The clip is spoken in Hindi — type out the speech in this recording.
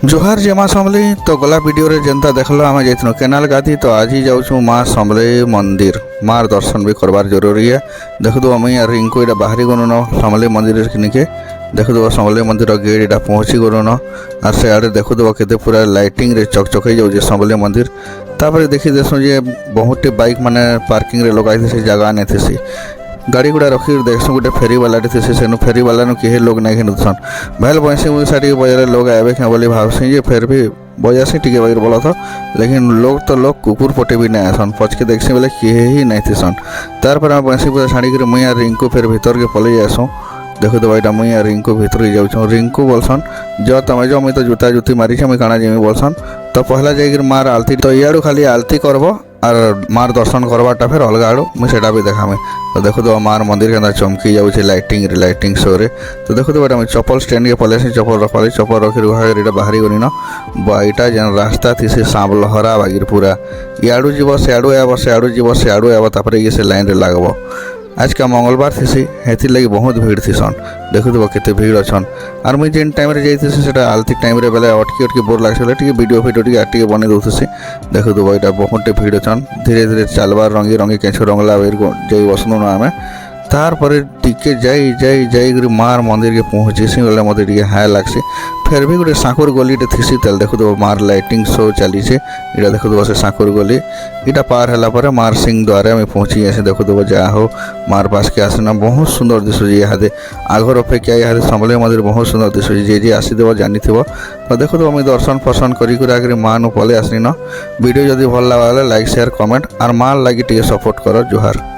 जोहार जय माँ समलेई। तो गला वीडियो रे जनता देखल आम जाइनु केनाल गाधी। तो आज ही जाऊँ माँ समलेई मंदिर। मार दर्शन भी करवार जरूरी है। देखु तो मुई रिंकू इटा बाहरी गनुन समलेई मंदिर किनिके देखु तो समलेई मंदिर गेट इटा पहुँची गनुन और से आड़े देखु तो केते पूरा लाइटिंग रे चकचकई जाऊे समलेई मंदिर। तापर देखी देसु जे बहुत बाइक माने पार्किंग रे लगाई से जगह नहीं थी गाड़ी गुड़ा रखी देखसु गोटे फेरी वाला थे सेनु फेरी वाला किए लोग नहीं घिनुसन भैल बंसी मुसा टे बजारे लोग आए क्या बोली भावसी जे फिर भी बजासी टे बगैर बोला था लेकिन लोग तो लोग कुकुर पटे भी नहीं आसन पचके देखसी बोले किए ही नहीं थीसन। तार पर बंसी पूरा छाड़ी मुई आ रिंकू फिर भीतर के पलि जासुँ। देखो तो भाईटा मुई रिंकू भीतर के जाऊँ रिंकू बोलसन जो तुम जो मुई तो जूता जुती मारी मुई काଣା जीमी बोलसन। तो पहला जाकर मार आलती तो इाड़ू खाली आलती करब और मार दर्शन करवाटा फिर अलग आड़ू मुझे भी देखामी। तो देखो तो मार मंदिर के चमकी जाऊे लाइटिंग शो रे। तो देखो तो बेटा मुझे चप्पल स्टैंड के पलि चप्पल रखवाली चप्पल रखी बाहरी गली न बाईटा जेन रास्ता थी से सांबलहरा बागिर पूरा इाड़ू जीव सियाड़ू आब सियाड़ू जीव सियाड़ू आब तापर ये से लाइन रे लागब। आज का मंगलवार थी हेथि लगी बहुत भीड़ थीसन। देखु तो केते भीड़ अच्छन और मुझे जेन टाइम जाइए आलती टाइम रे बेले अटकी बोर लगे वीडियो टे बनी दूसरी। देखु तो भाईटा बहुत भीड़ अच्छन धीरे धीरे चलबार रंगी रंगी केंछ रंगला जाई बसनु ना आमे। तार पर टिके जाई जाई जाई मार मंदिर के पहुँची बोले मत हाय लगसी फिर भी गोटे साँकुर गलीटे थी तेल देखु तो मार लाइटिंग शो चली इटा देखु तो से साँकुर गली इटा पार है मार सिंह द्वारा आम पहुँची आसे। देखु तो जहाँ हो मार पास के आसना बहुत सुंदर दिशुच इहादे आगर अपेक्षा इहादे समलेई मंदिर बहुत सुंदर दिशुच जे आसीदेव जानी तो देखु तो मुझे दर्शन फर्शन कर माँ नु पलि आसनी न वीडियो जदि भल लगा लाइक शेयर कमेंट और मार लगी टे सपोर्ट कर। जोहार।